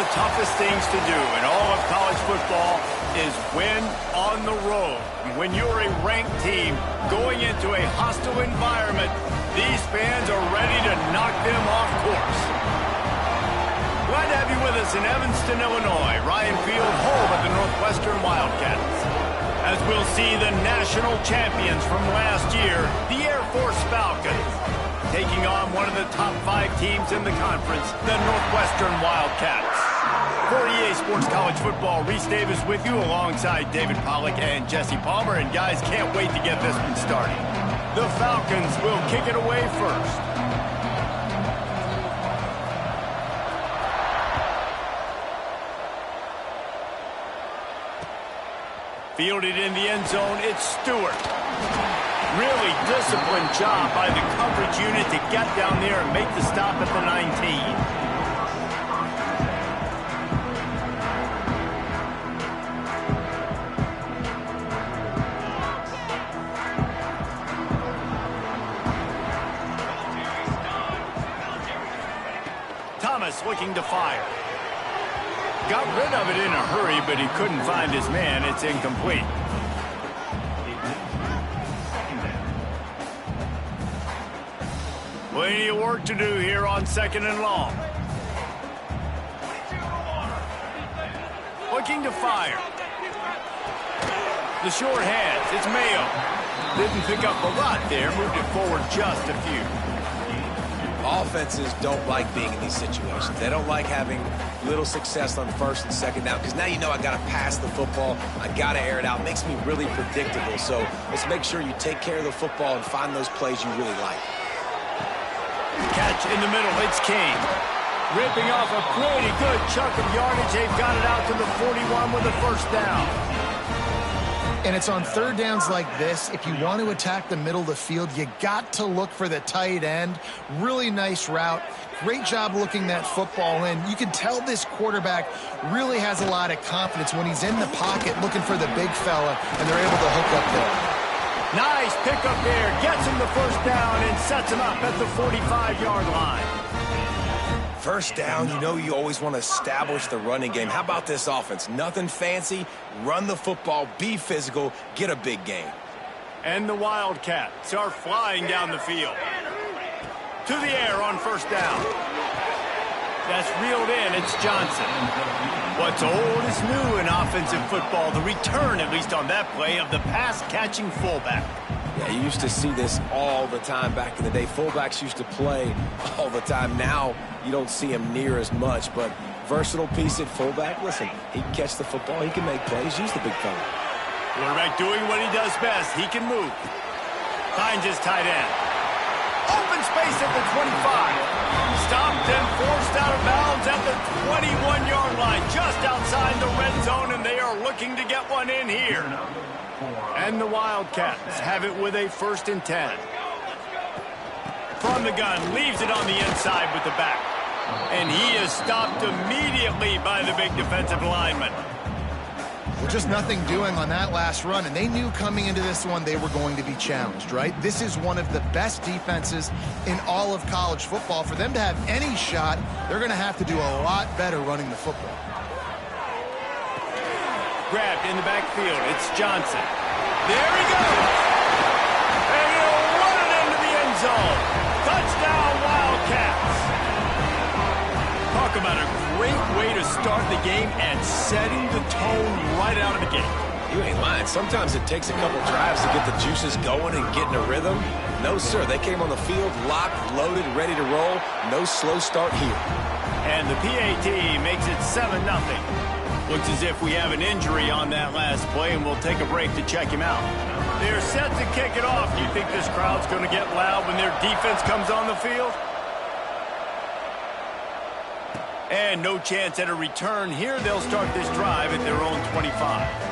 the toughest things to do in all of college football is win on the road. When you're a ranked team going into a hostile environment, these fans are ready to knock them off course. Glad to have you with us in Evanston, Illinois. Ryan Field, home of the Northwestern Wildcats. As we'll see the national champions from last year, the Air Force Falcons, taking on one of the top 5 teams in the conference, the Northwestern Wildcats. For EA Sports College Football, Reese Davis with you alongside David Pollack and Jesse Palmer. And guys, can't wait to get this one started. The Falcons will kick it away first. Fielded in the end zone, it's Stewart. Really disciplined job by the coverage unit to get down there and make the stop at the 19. Thomas looking to fire. Got rid of it in a hurry, but he couldn't find his man. It's incomplete. Plenty of work to do here on 2nd and long. Looking to fire. The short hands. It's Mayo. Didn't pick up a lot there. Moved it forward just a few. Offenses don't like being in these situations. They don't like having little success on 1st and 2nd down because now you know I got to pass the football. I got to air it out. It makes me really predictable. So let's make sure you take care of the football and find those plays you really like. Catch in the middle. It's King. Ripping off a pretty good chunk of yardage. They've got it out to the 41 with a first down. And it's on 3rd downs like this. If you want to attack the middle of the field, you got to look for the tight end. Really nice route. Great job looking that football in. You can tell this quarterback really has a lot of confidence when he's in the pocket looking for the big fella, and they're able to hook up there. Nice pickup there. Gets him the first down and sets him up at the 45-yard line. 1st down, you know you always want to establish the running game. How about this offense? Nothing fancy. Run the football, be physical, get a big gain. And the Wildcats are flying down the field. To the air on 1st down. That's reeled in. It's Johnson. What's old is new in offensive football. The return, at least on that play, of the pass-catching fullback. Yeah, you used to see this all the time back in the day. Fullbacks used to play all the time. Now you don't see him near as much, but versatile piece at fullback. Listen, he can catch the football. He can make plays. Use the big fella. Quarterback doing what he does best. He can move. Finds his tight end. Open space at the 25. Stopped and forced out of bounds at the 21-yard line. Just outside the red zone, and they are looking to get one in here. And the Wildcats have it with a 1st and 10. From the gun, leaves it on the inside with the back. And he is stopped immediately by the big defensive lineman. Well, just nothing doing on that last run, and they knew coming into this one they were going to be challenged, right? This is one of the best defenses in all of college football. For them to have any shot, they're going to have to do a lot better running the football. Grabbed in the backfield. It's Johnson. There he goes. And he'll run it into the end zone. Touchdown, Wildcats. Talk about a great way to start the game and setting the tone right out of the gate. You ain't lying. Sometimes it takes a couple drives to get the juices going and get in a rhythm. No, sir. They came on the field, locked, loaded, ready to roll. No slow start here. And the PAT makes it 7-0. Looks as if we have an injury on that last play, and we'll take a break to check him out. They're set to kick it off. Do you think this crowd's going to get loud when their defense comes on the field? And no chance at a return here. They'll start this drive at their own 25.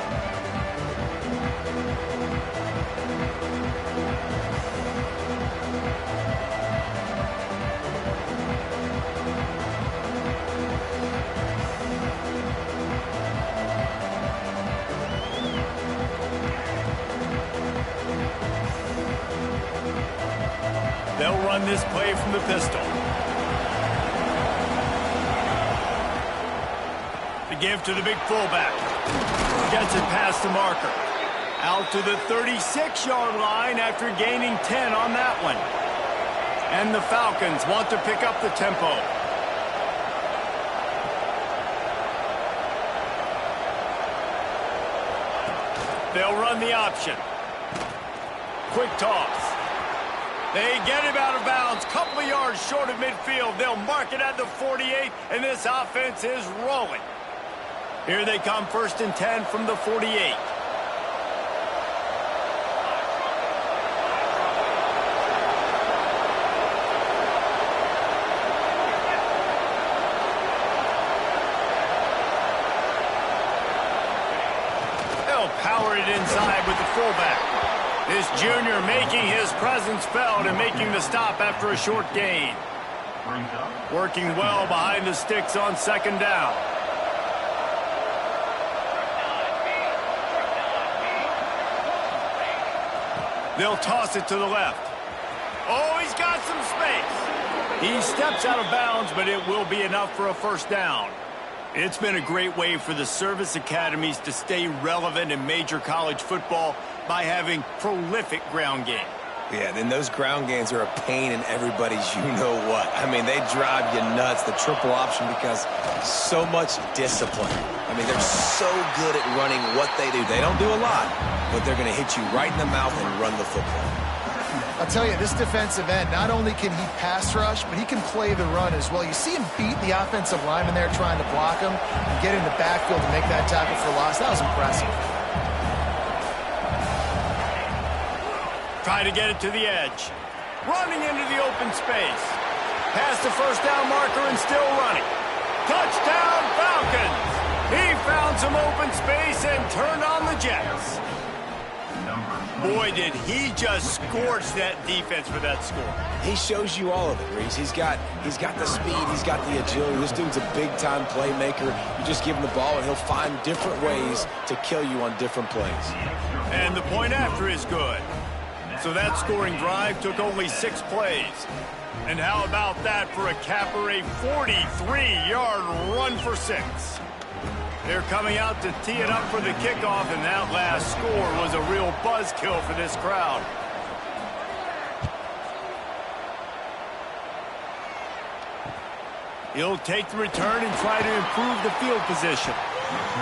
They'll run this play from the pistol. give to the big fullback. Gets it past the marker. Out to the 36-yard line after gaining 10 on that one. And the Falcons want to pick up the tempo. They'll run the option. Quick toss. They get him out of bounds. Couple of yards short of midfield. They'll mark it at the 48, and this offense is rolling. Here they come, 1st and 10 from the 48. Power it inside with the fullback. This junior making his presence felt and making the stop after a short gain. Working well behind the sticks on 2nd down. They'll toss it to the left. Oh, he's got some space. He steps out of bounds, but it will be enough for a 1st down. It's been a great way for the service academies to stay relevant in major college football by having prolific ground game. Yeah, then those ground games are a pain in everybody's you-know-what. I mean, they drive you nuts, the triple option, because so much discipline. I mean, they're so good at running what they do. They don't do a lot, but they're going to hit you right in the mouth and run the football. I'll tell you, this defensive end, not only can he pass rush, but he can play the run as well. You see him beat the offensive lineman there trying to block him and get in the backfield to make that tackle for loss. That was impressive. Try to get it to the edge. Running into the open space. Past the 1st down marker and still running. Touchdown, Falcons! He found some open space and turned on the Jets. Boy, did he just scorch that defense for that score. He shows you all of it, Reese. He's got the speed, he's got the agility. This dude's a big-time playmaker. You just give him the ball, and he'll find different ways to kill you on different plays. And the point after is good. So that scoring drive took only 6 plays. And how about that for a capper, a 43-yard run for 6? They're coming out to tee it up for the kickoff, and that last score was a real buzzkill for this crowd. He'll take the return and try to improve the field position.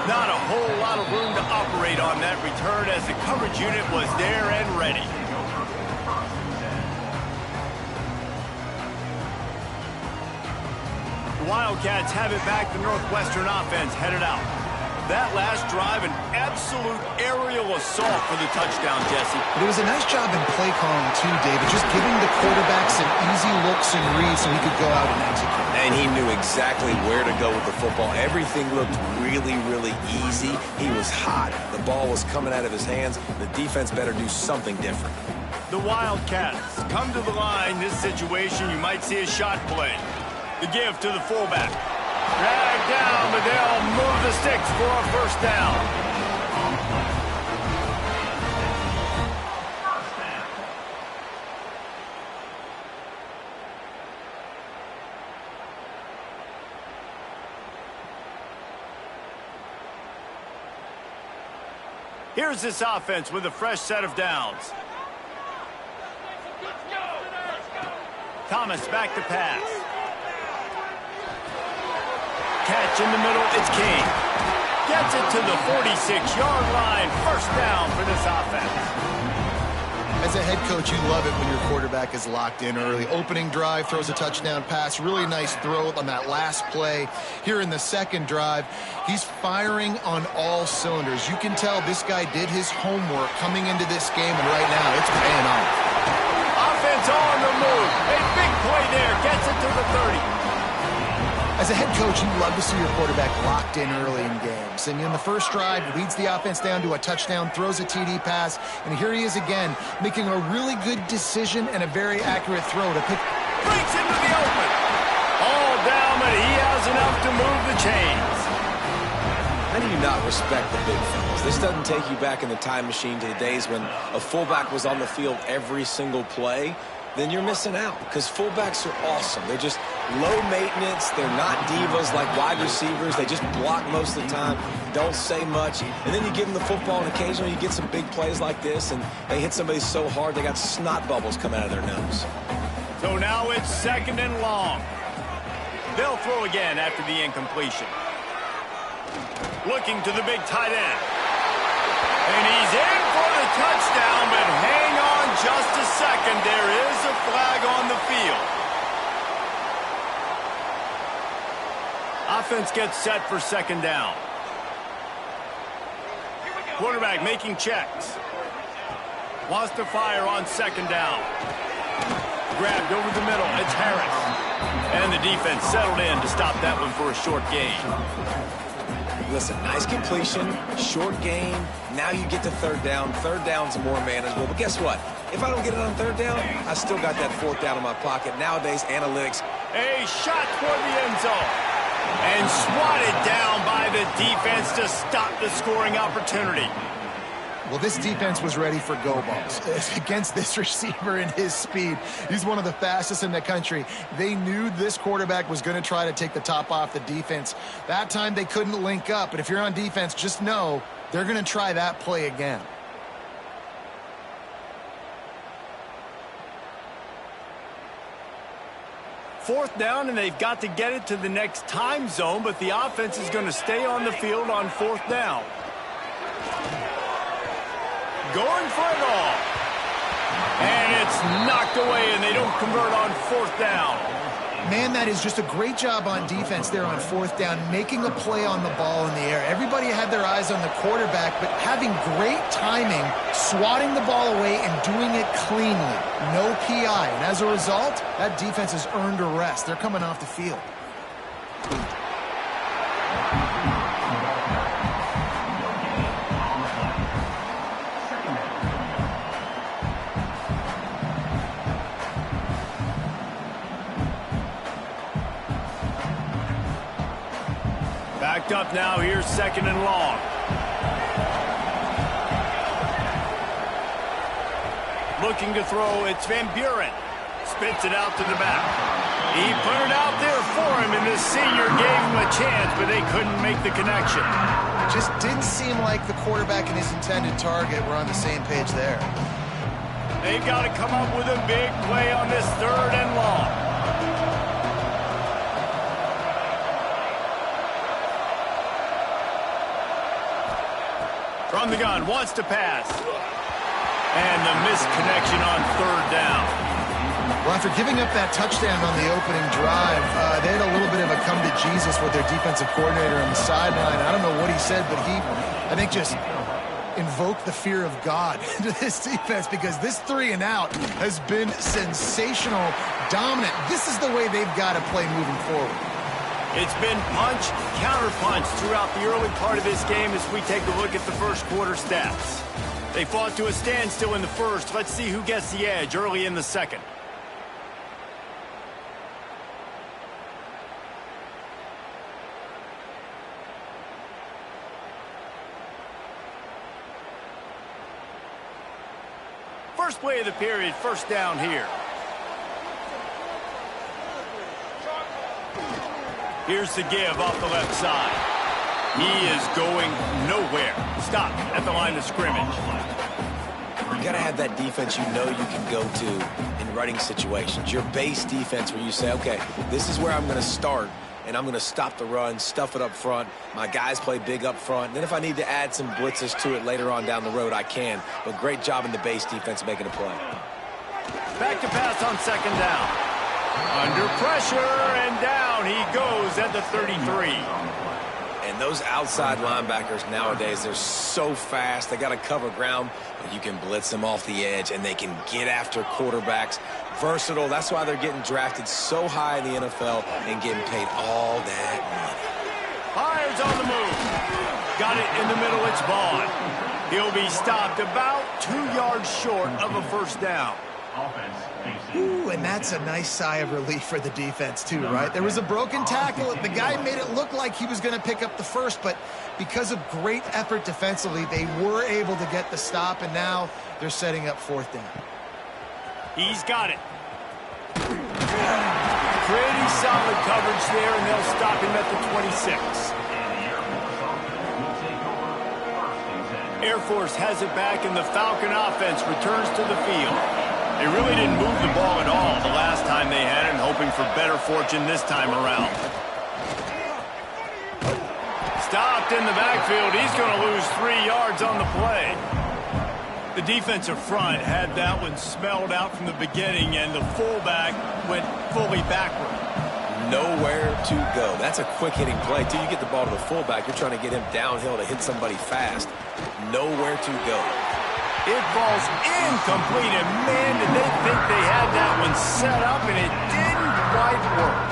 Not a whole lot of room to operate on that return as the coverage unit was there and ready. The Wildcats have it back. The Northwestern offense headed out. That last drive, an absolute aerial assault for the touchdown, Jesse. But it was a nice job in play calling, too, David. Just giving the quarterback some easy looks and reads so he could go out and execute. And he knew exactly where to go with the football. Everything looked really, really easy. He was hot. The ball was coming out of his hands. The defense better do something different. The Wildcats come to the line. This situation, you might see a shot play. The give to the fullback. Dragged down, but they'll move the sticks for a 1st down. Here's this offense with a fresh set of downs. Thomas back to pass. Catch in the middle, it's King. Gets it to the 46-yard line. 1st down for this offense. As a head coach, you love it when your quarterback is locked in early. Opening drive, throws a touchdown pass. Really nice throw on that last play. Here in the 2nd drive, he's firing on all cylinders. You can tell this guy did his homework coming into this game, and right now it's paying off. Offense on the move. A big play there. Gets it to the 30. As a head coach, you love to see your quarterback locked in early in games. And in the 1st drive, leads the offense down to a touchdown, throws a TD pass, and here he is again, making a really good decision and a very accurate throw to pick. Breaks into the open. All down, but he has enough to move the chains. How do you not respect the big fellas? This doesn't take you back in the time machine to the days when a fullback was on the field every single play. Then you're missing out, because fullbacks are awesome. They're just Low maintenance. They're not divas like wide receivers. They just block most of the time, don't say much. And then you give them the football, and occasionally you get some big plays like this, and they hit somebody so hard they got snot bubbles coming out of their nose. So now it's 2nd and long. They'll throw again after the incompletion. Looking to the big tight end. And he's in for the touchdown, but hang on just a second. There is a flag on the field. Offense gets set for 2nd down. Quarterback making checks. Wants to fire on 2nd down. Grabbed over the middle. It's Harris. And the defense settled in to stop that one for a short gain. Listen, nice completion, short gain. Now you get to 3rd down. 3rd down's more manageable. But guess what? If I don't get it on 3rd down, I still got that 4th down in my pocket. Nowadays, analytics. A shot toward the end zone. And swatted down by the defense to stop the scoring opportunity. Well, this defense was ready for go balls against this receiver and his speed. He's one of the fastest in the country. They knew this quarterback was going to try to take the top off the defense. That time they couldn't link up, but if you're on defense, just know they're going to try that play again. Fourth down, and they've got to get it to the next time zone, but the offense is going to stay on the field on 4th down. Going for it all. And it's knocked away, and they don't convert on 4th down. Man, that is just a great job on defense there on 4th down, making a play on the ball in the air. Everybody had their eyes on the quarterback, but having great timing, swatting the ball away, and doing it cleanly. No PI. And as a result, that defense has earned a rest. They're coming off the field. Backed up now. Here's 2nd and long. Looking to throw. It's Van Buren. Spits it out to the back. He put it out there for him, and the senior gave him a chance, but they couldn't make the connection. Just didn't seem like the quarterback and his intended target were on the same page there. They've got to come up with a big play on this 3rd and long. From the gun, wants to pass. And the missed connection on 3rd down. Well, after giving up that touchdown on the opening drive, they had a little bit of a come to Jesus with their defensive coordinator on the sideline. I don't know what he said, but he, I think, just invoked the fear of God into this defense, because this 3 and out has been sensational, dominant. This is the way they've got to play moving forward. It's been punch, counter-punch throughout the early part of this game as we take a look at the first quarter stats. They fought to a standstill in the first. Let's see who gets the edge early in the second. First play of the period, 1st down here. Here's the give off the left side. He is going nowhere. Stop at the line of scrimmage. You got to have that defense you know you can go to in running situations. Your base defense where you say, okay, this is where I'm going to start, and I'm going to stop the run, stuff it up front. My guys play big up front. And then if I need to add some blitzes to it later on down the road, I can. But great job in the base defense making a play. Back to pass on 2nd down. Under pressure, and down he goes at the 33. And those outside linebackers nowadays, they're so fast. They got to cover ground, but you can blitz them off the edge, and they can get after quarterbacks. Versatile. That's why they're getting drafted so high in the NFL and getting paid all that money. Fires on the move. Got it in the middle. It's Vaughn. He'll be stopped about 2 yards short of a 1st down. Ooh, and that's a nice sigh of relief for the defense too, right? There was a broken tackle. The guy made it look like he was going to pick up the first, but because of great effort defensively, they were able to get the stop, and now they're setting up 4th down. He's got it. Pretty solid coverage there, and they'll stop him at the 26. Air Force has it back, and the Falcon offense returns to the field. They really didn't move the ball at all the last time they had it, and hoping for better fortune this time around. Stopped in the backfield. He's going to lose 3 yards on the play. The defensive front had that one smelled out from the beginning, and the fullback went fully backward. Nowhere to go. That's a quick-hitting play. Till you get the ball to the fullback, you're trying to get him downhill to hit somebody fast. Nowhere to go. It falls incomplete, and man, did they think they had that one set up, and it didn't quite work.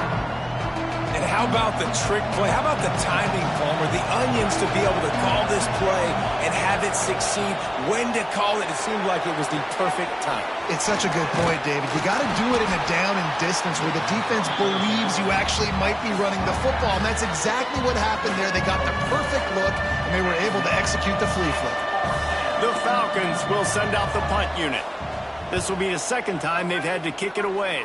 And how about the trick play? How about the timing, Palmer? The onions to be able to call this play and have it succeed. When to call it, it seemed like it was the perfect time. It's such a good point, David. You got to do it in a down and distance where the defense believes you actually might be running the football, and that's exactly what happened there. They got the perfect look, and they were able to execute the flea flick. The Falcons will send out the punt unit. This will be the second time they've had to kick it away.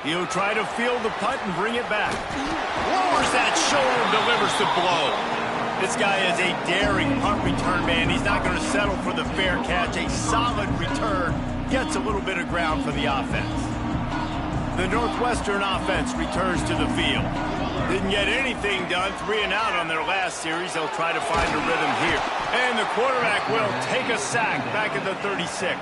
He'll try to field the punt and bring it back. Lowers that shoulder, delivers the blow. This guy is a daring punt return man. He's not going to settle for the fair catch. A solid return. Gets a little bit of ground for the offense. The Northwestern offense returns to the field. Didn't get anything done. 3 and out on their last series. They'll try to find a rhythm here. And the quarterback will take a sack back at the 36.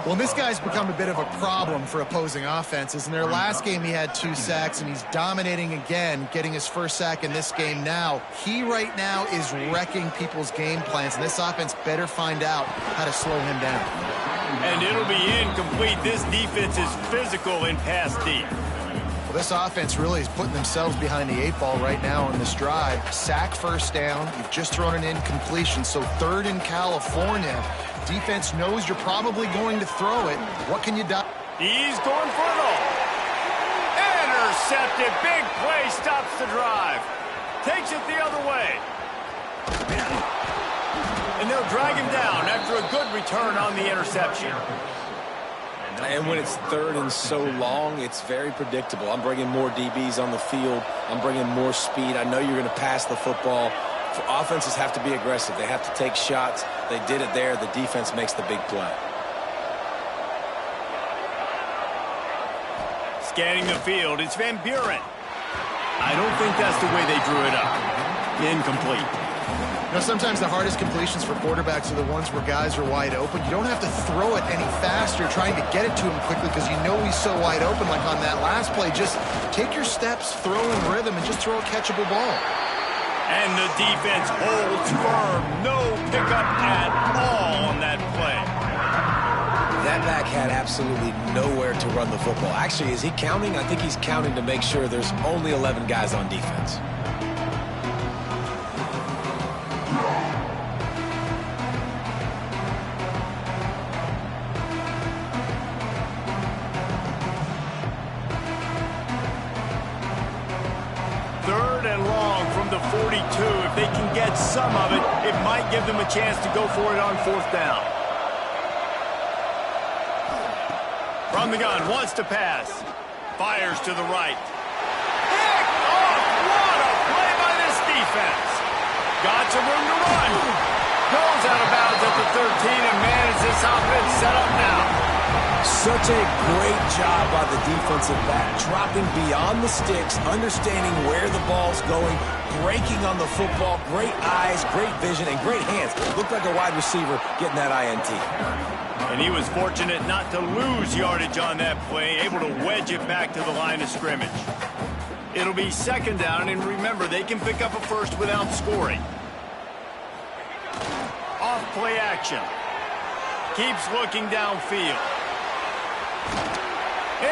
Well, this guy's become a bit of a problem for opposing offenses. In their last game, he had 2 sacks, and he's dominating again, getting his first sack in this game now. He right now is wrecking people's game plans, and this offense better find out how to slow him down. And it'll be incomplete. This defense is physical in pass deep. Well, this offense really is putting themselves behind the 8 ball right now on this drive. Sack first down. You've just thrown an incompletion, so 3rd in California. Defense knows you're probably going to throw it. What can you do? He's going for it all. Intercepted. Big play stops the drive. Takes it the other way. And they'll drag him down after a good return on the interception. And when it's 3rd and so long, it's very predictable. I'm bringing more DBs on the field. I'm bringing more speed. I know you're going to pass the football. Offenses have to be aggressive. They have to take shots. They did it there. The defense makes the big play. Scanning the field, it's Van Buren. I don't think that's the way they drew it up. Incomplete. You know, sometimes the hardest completions for quarterbacks are the ones where guys are wide open. You don't have to throw it any faster trying to get it to him quickly because you know he's so wide open like on that last play. Just take your steps, throw in rhythm, and just throw a catchable ball. And the defense holds firm. No pickup at all on that play. That back had absolutely nowhere to run the football. Actually, is he counting? I think he's counting to make sure there's only 11 guys on defense. The 42. If they can get some of it, it might give them a chance to go for it on 4th down. From the gun, wants to pass. Fires to the right. Pick off! What a play by this defense. Got some room to run. Goes out of bounds at the 13 and manages this offense set up now. Such a great job by the defensive back, dropping beyond the sticks, understanding where the ball's going, breaking on the football, great eyes, great vision, and great hands. Looked like a wide receiver getting that INT. And he was fortunate not to lose yardage on that play, able to wedge it back to the line of scrimmage. It'll be 2nd down, and remember, they can pick up a first without scoring. Off play action. Keeps looking downfield.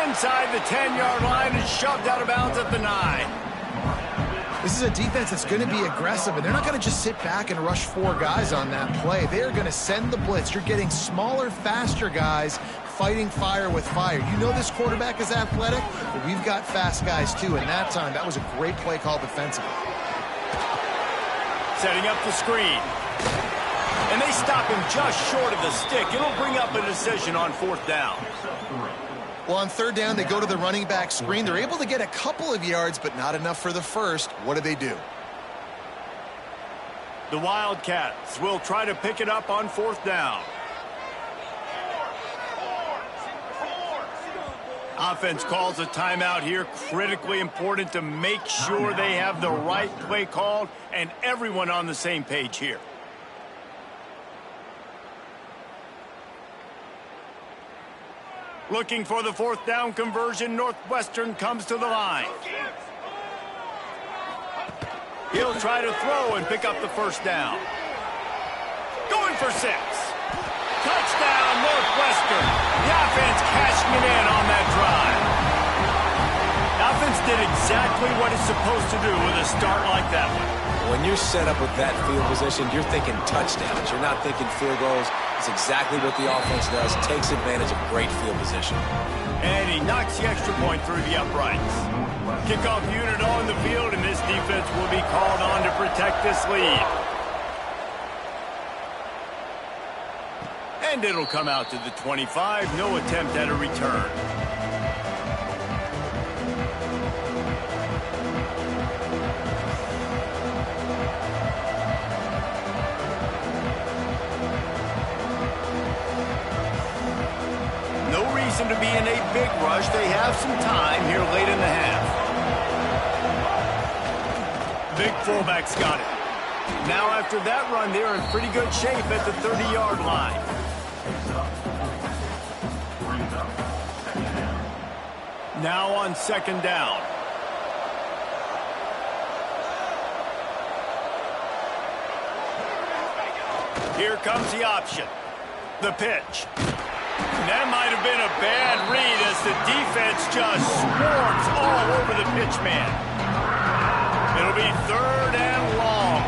Inside the 10-yard line and shoved out of bounds at the 9. This is a defense that's going to be aggressive, and they're not going to just sit back and rush 4 guys on that play. They are going to send the blitz. You're getting smaller, faster guys fighting fire with fire. You know this quarterback is athletic, but we've got fast guys too, and that time, that was a great play call defensively. Setting up the screen. And they stop him just short of the stick. It'll bring up a decision on 4th down. Well, on third down, they go to the running back screen. They're able to get a couple of yards, but not enough for the first. What do? The Wildcats will try to pick it up on fourth down. Offense calls a timeout here. Critically important to make sure they have the right play called and everyone on the same page here. Looking for the fourth down conversion. Northwestern comes to the line. He'll try to throw and pick up the first down. Going for 6. Touchdown, Northwestern. The offense cashing it in on that drive. The offense did exactly what it's supposed to do with a start like that one. When you're set up with that field position, you're thinking touchdowns. You're not thinking field goals. It's exactly what the offense does. Takes advantage of great field position. And he knocks the extra point through the uprights. Kickoff unit on the field, and this defense will be called on to protect this lead. And it'll come out to the 25. No attempt at a return. No reason to be in a big rush. They have some time here late in the half. Big fullback's got it. Now after that run, they're in pretty good shape at the 30-yard line. Now on second down. Here comes the option. The pitch. That might have been a bad read as the defense just swarms all over the pitch man. It'll be third and long.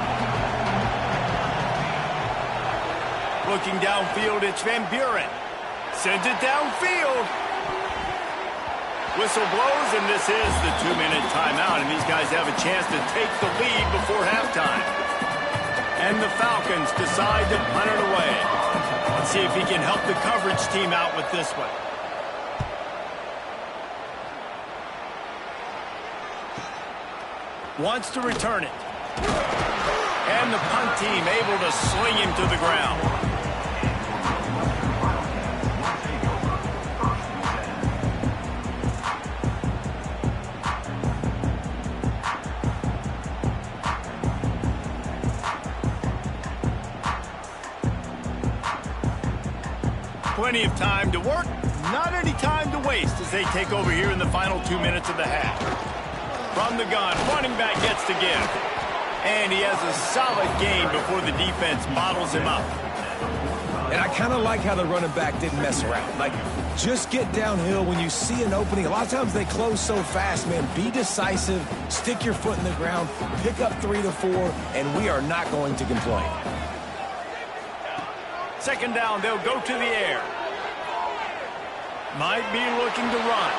Looking downfield, it's Van Buren. Sends it downfield. Whistle blows, and this is the 2-minute timeout, and these guys have a chance to take the lead before halftime. And the Falcons decide to punt it away. Let's see if he can help the coverage team out with this one. Wants to return it. And the punt team able to sling him to the ground. Plenty of time to work, not any time to waste as they take over here in the final 2 minutes of the half. From the gun, running back gets to give. And he has a solid gain before the defense bottles him up. And I kind of like how the running back didn't mess around. Like, just get downhill when you see an opening. A lot of times they close so fast, man. Be decisive, stick your foot in the ground, pick up 3 to 4, and we are not going to complain. Second down, they'll go to the air. Might be looking to run.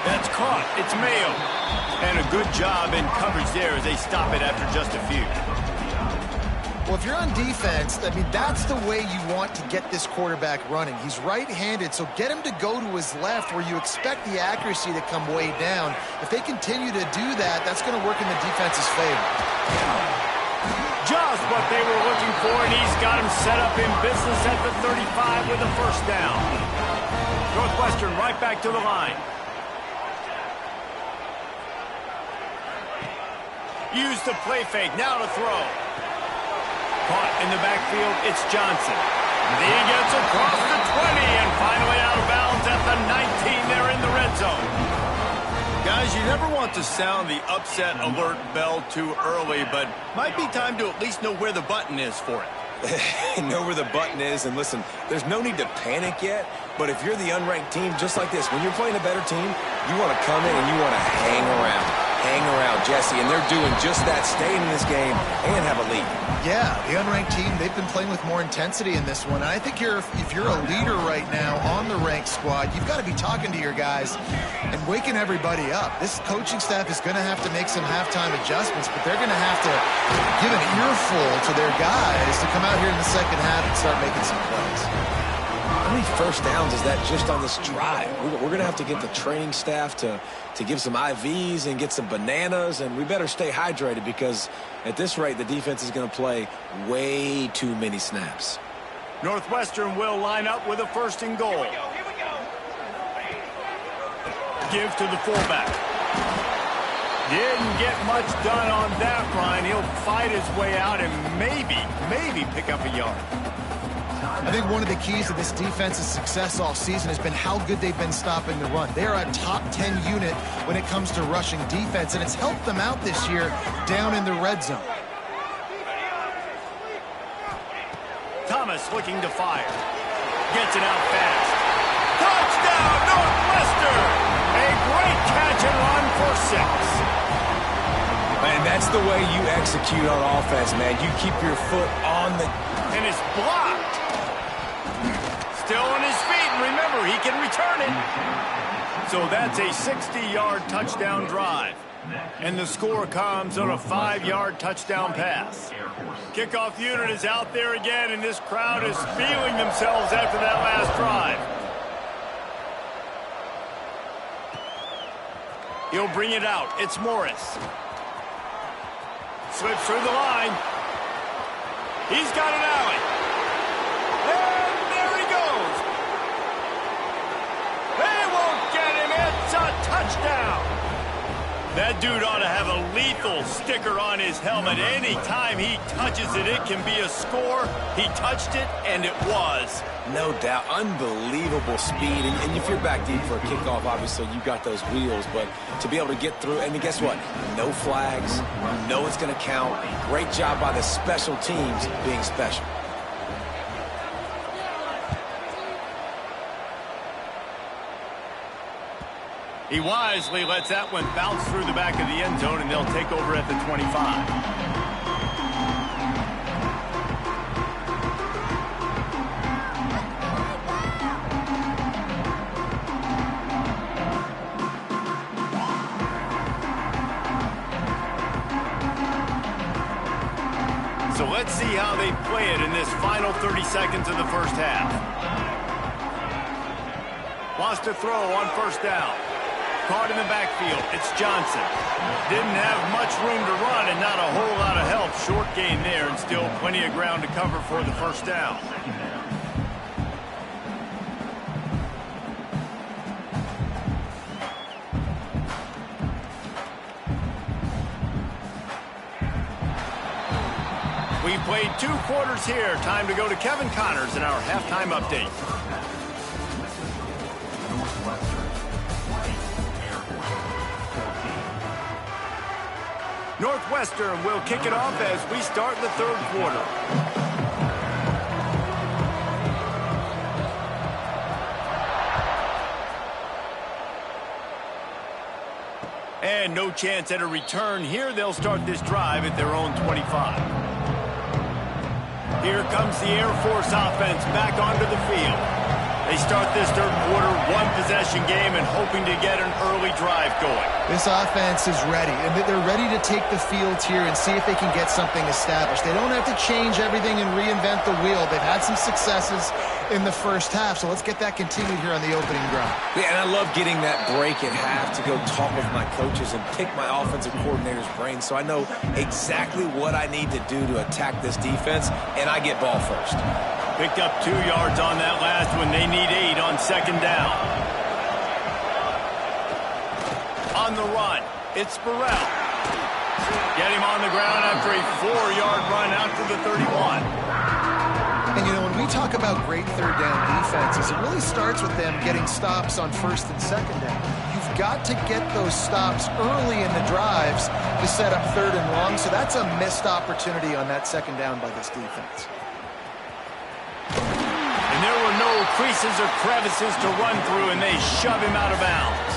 That's caught. It's Mayo. And a good job in coverage there as they stop it after just a few. Well, if you're on defense, I mean, that's the way you want to get this quarterback running. He's right-handed, so get him to go to his left where you expect the accuracy to come way down. If they continue to do that, that's going to work in the defense's favor. Just what they were looking for, and he's got him set up in business at the 35 with a first down. Northwestern right back to the line. Use the play fake, now to throw. Caught in the backfield, it's Johnson. He gets across the 20 and finally out of bounds at the 19. They're in the red zone. Guys, you never want to sound the upset alert bell too early, but might be time to at least know where the button is for it. Know where the button is, and listen, there's no need to panic yet, but if you're the unranked team, just like this, when you're playing a better team, you want to come in and you want to hang around. Hang around, Jesse, and they're doing just that, staying in this game and have a lead. Yeah, the unranked team, they've been playing with more intensity in this one. And I think if you're a leader right now on the ranked squad, you've got to be talking to your guys and waking everybody up. This coaching staff is going to have to make some halftime adjustments, but they're going to have to give an earful to their guys to come out here in the second half and start making some plays. How many first downs is that just on this drive? We're going to have to get the training staff to give some IVs and get some bananas, and we better stay hydrated because at this rate, the defense is going to play way too many snaps. Northwestern will line up with a 1st and goal. Here we go. Give to the fullback. Didn't get much done on that, Brian. He'll fight his way out and maybe pick up a yard. I think one of the keys to this defense's success all season has been how good they've been stopping the run. They're a top 10 unit when it comes to rushing defense, and it's helped them out this year down in the red zone. Thomas looking to fire. Gets it out fast. Touchdown, Northwestern! A great catch and run for 6. Man, that's the way you execute on offense, man. You keep your foot on the... And it's blocked. Still on his feet, and remember, he can return it. So that's a 60-yard touchdown drive. And the score comes on a 5-yard touchdown pass. Kickoff unit is out there again, and this crowd is feeling themselves after that last drive. He'll bring it out. It's Morris. Slips through the line. He's got an alley. And there he goes. They won't get him. It's a touchdown. That dude ought to have a lethal sticker on his helmet. Anytime he touches it, it can be a score. He touched it, and it was. No doubt. Unbelievable speed. And if you're back deep for a kickoff, obviously you got those wheels. But to be able to get through, and guess what? No flags. You know it's going to count. Great job by the special teams being special. He wisely lets that one bounce through the back of the end zone, and they'll take over at the 25. So let's see how they play it in this final 30 seconds of the first half. Wants to throw on 1st down. Caught in the backfield. It's Johnson. Didn't have much room to run and not a whole lot of help. Short gain there and still plenty of ground to cover for the 1st down. We played 2 quarters here. Time to go to Kevin Connors in our halftime update. Northwestern will kick it off as we start the 3rd quarter. And no chance at a return here. They'll start this drive at their own 25. Here comes the Air Force offense back onto the field. They start this 3rd quarter, 1-possession game, and hoping to get an early drive going. This offense is ready, and they're ready to take the field here and see if they can get something established. They don't have to change everything and reinvent the wheel. They've had some successes in the first half, so let's get that continued here on the opening drive. Yeah, and I love getting that break at half to go talk with my coaches and pick my offensive coordinator's brain so I know exactly what I need to do to attack this defense, and I get ball first. Picked up 2 yards on that last one. They need 8 on 2nd down. On the run, it's Burrell. Get him on the ground after a 4-yard run out to the 31. And, you know, when we talk about great 3rd down defenses, it really starts with them getting stops on 1st and 2nd down. You've got to get those stops early in the drives to set up 3rd and long, so that's a missed opportunity on that 2nd down by this defense. And there were no creases or crevices to run through, and they shove him out of bounds.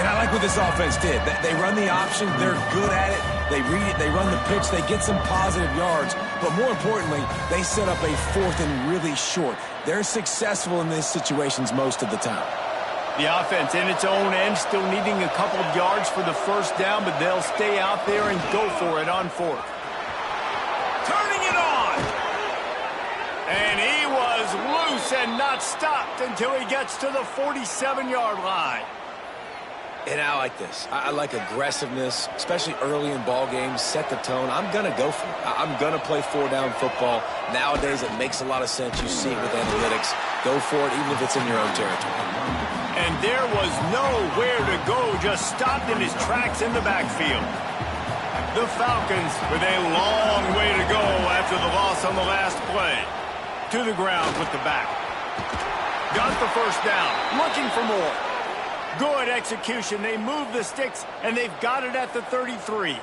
And I like what this offense did. They run the option. They're good at it. They read it. They run the pitch. They get some positive yards. But more importantly, they set up a 4th and really short. They're successful in these situations most of the time. The offense in its own end still needing a couple of yards for the 1st down, but they'll stay out there and go for it on 4th. Turning it on! And he was loose and not stopped until he gets to the 47-yard line. And I like this. I like aggressiveness, especially early in ball games. Set the tone. I'm going to go for it. I'm going to play four-down football. Nowadays, it makes a lot of sense. You see it with analytics. Go for it, even if it's in your own territory. And there was nowhere to go, just stopped in his tracks in the backfield. The Falcons with a long way to go after the loss on the last play. To the ground with the back. Got the first down, looking for more. Good execution. They move the sticks, and they've got it at the 33.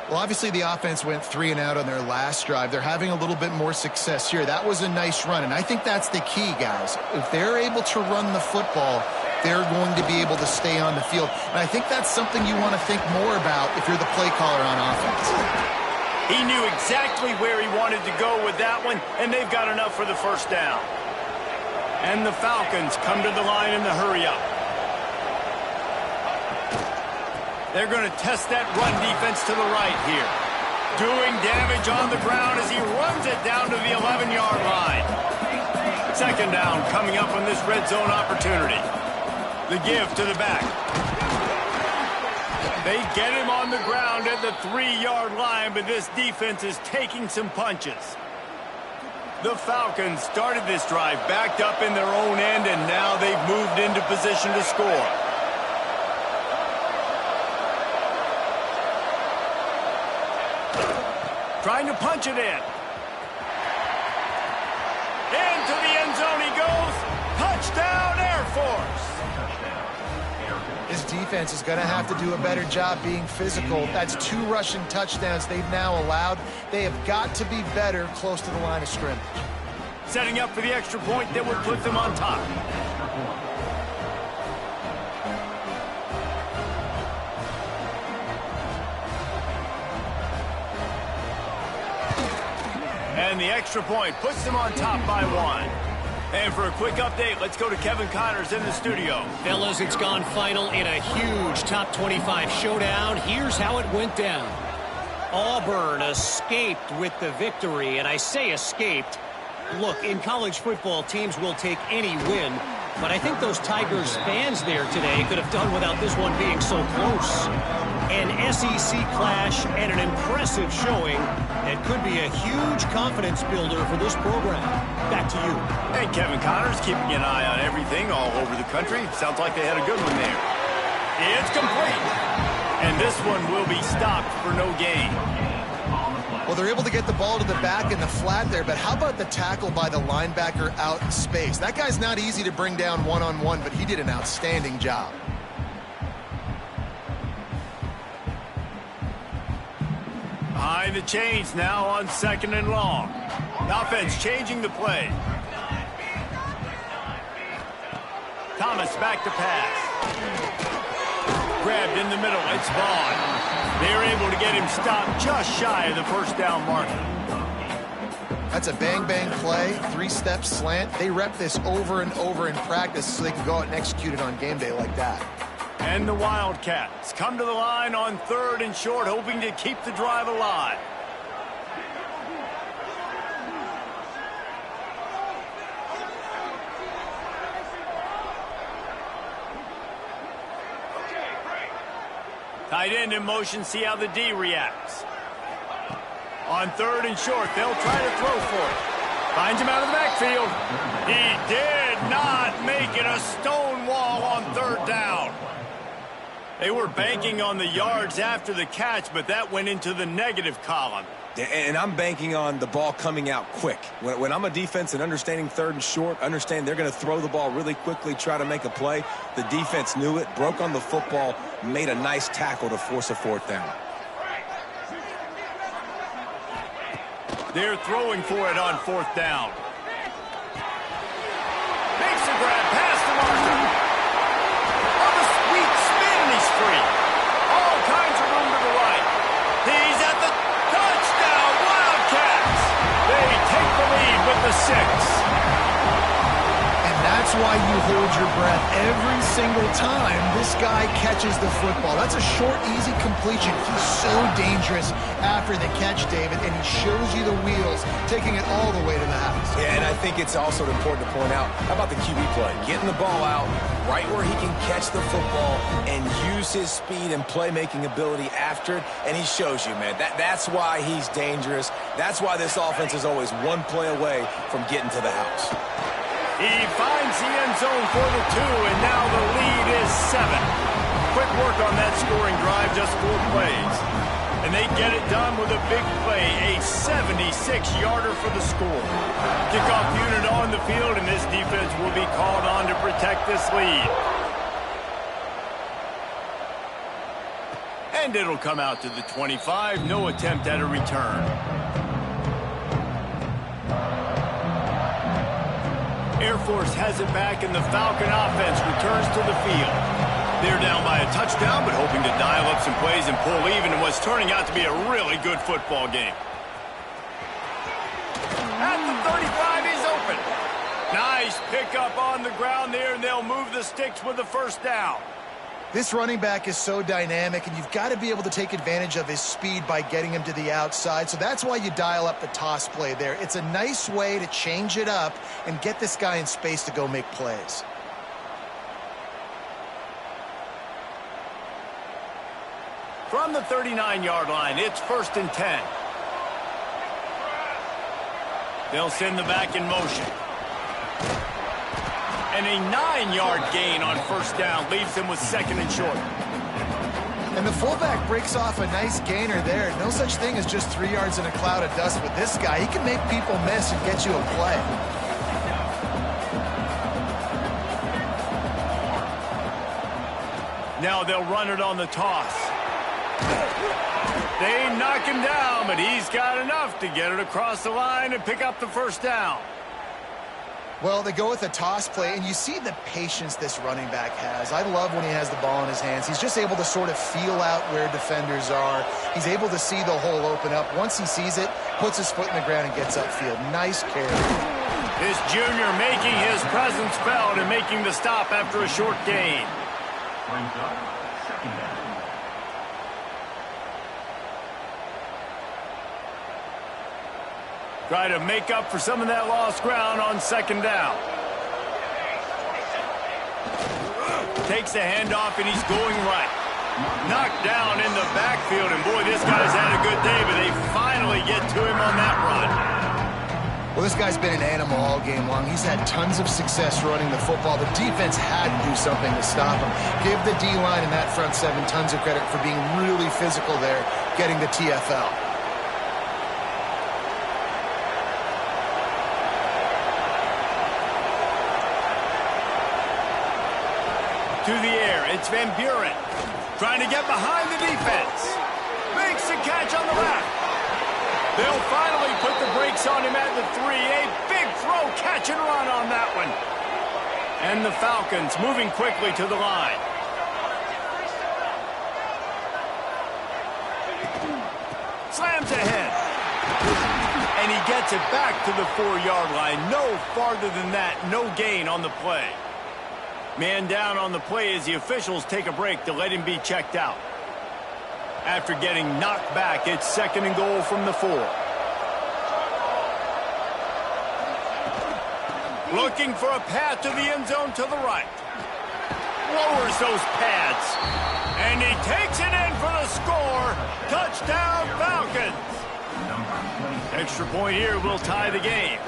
Well, obviously the offense went 3 and out on their last drive. They're having a little bit more success here. That was a nice run, and I think that's the key, guys. If they're able to run the football, they're going to be able to stay on the field. And I think that's something you want to think more about if you're the play caller on offense. He knew exactly where he wanted to go with that one, and they've got enough for the first down. And the Falcons come to the line in the hurry-up. They're going to test that run defense to the right here. Doing damage on the ground as he runs it down to the 11-yard line. Second down coming up on this red zone opportunity. The give to the back. They get him on the ground at the 3-yard line, but this defense is taking some punches. The Falcons started this drive backed up in their own end, and now they've moved into position to score. Trying to punch it in. Into the end zone he goes. Touchdown, Air Force. This defense is going to have to do a better job being physical. That's 2 rushing touchdowns they've now allowed. They have got to be better close to the line of scrimmage. Setting up for the extra point that would put them on top. And the extra point puts them on top by 1. And for a quick update, let's go to Kevin Connors in the studio. Fellas, it's gone final in a huge top 25 showdown. Here's how it went down. Auburn escaped with the victory, and I say escaped. Look, in college football, teams will take any win, but I think those Tigers fans there today could have done without this one being so close. An SEC clash and an impressive showing that could be a huge confidence builder for this program. Back to you. Hey, Kevin Connors, keeping an eye on everything all over the country. Sounds like they had a good one there. It's complete. And this one will be stopped for no gain. Well, they're able to get the ball to the back in the flat there, but how about the tackle by the linebacker out in space? That guy's not easy to bring down one-on-one, but he did an outstanding job. Behind the chains now on 2nd and long. Offense changing the play. Thomas back to pass. Grabbed in the middle. It's Vaughn. They're able to get him stopped just shy of the first down marker. That's a bang-bang play, 3-step slant. They rep this over and over in practice so they can go out and execute it on game day like that. And the Wildcats come to the line on 3rd and short, hoping to keep the drive alive. Tight end in motion, see how the D reacts. On 3rd and short, they'll try to throw for it. Finds him out of the backfield. He did not make it. A stone wall on 3rd down. They were banking on the yards after the catch, but that went into the negative column. And I'm banking on the ball coming out quick. When I'm a defense and understanding 3rd and short, understand they're going to throw the ball really quickly, try to make a play. The defense knew it, broke on the football, made a nice tackle to force a 4th down. They're throwing for it on 4th down. Makes a grab past the marker. On a sweet spin, and he's free. All kinds of room to the right. He's at the touchdown, Wildcats. They take the lead with the 6. And that's why you hold your breath every single time this guy catches the football. That's a short, easy completion. He's so dangerous after the catch, David, and he shows you the wheels, taking it all the way to the house. Yeah, and I think it's also important to point out, how about the QB play? Getting the ball out right where he can catch the football and use his speed and playmaking ability after it, and he shows you, man. That's why he's dangerous. That's why this offense is always one play away from getting to the house. He finds the end zone for the 2, and now the lead is 7. Quick work on that scoring drive, just 4 plays. And they get it done with a big play, a 76-yarder for the score. Kickoff unit on the field, and this defense will be called on to protect this lead. And it'll come out to the 25, no attempt at a return. Air Force has it back, and the Falcon offense returns to the field. They're down by a touchdown, but hoping to dial up some plays and pull even in what's turning out to be a really good football game. At the 35, he's open. Nice pickup on the ground there, and they'll move the sticks with the first down. This running back is so dynamic, and you've got to be able to take advantage of his speed by getting him to the outside. So that's why you dial up the toss play there. It's a nice way to change it up and get this guy in space to go make plays. From the 39-yard line, it's 1st and 10. They'll send the back in motion. And a 9-yard gain on 1st down leaves them with 2nd and short. And the fullback breaks off a nice gainer there. No such thing as just 3 yards in a cloud of dust with this guy. He can make people miss and get you a play. Now they'll run it on the toss. They knock him down, but he's got enough to get it across the line and pick up the 1st down. Well, they go with a toss play, and you see the patience this running back has. I love when he has the ball in his hands. He's just able to sort of feel out where defenders are. He's able to see the hole open up. Once he sees it, puts his foot in the ground and gets upfield. Nice carry. This junior making his presence felt and making the stop after a short gain. Brings up 2nd down. Try to make up for some of that lost ground on 2nd down. Takes the handoff, and he's going right. Knocked down in the backfield, and boy, this guy's had a good day, but they finally get to him on that run. Well, this guy's been an animal all game long. He's had tons of success running the football. The defense had to do something to stop him. Give the D-line and that front 7 tons of credit for being really physical there, getting the TFL. To the air, it's Van Buren. Trying to get behind the defense. Makes a catch on the left. They'll finally put the brakes on him at the 3. A big throw, catch and run on that one. And the Falcons moving quickly to the line. Slams ahead. And he gets it back to the 4-yard line. No farther than that. No gain on the play. Man down on the play as the officials take a break to let him be checked out. After getting knocked back, it's 2nd and goal from the 4. Looking for a path to the end zone to the right. Lowers those pads. And he takes it in for the score. Touchdown, Falcons. Extra point here will tie the game.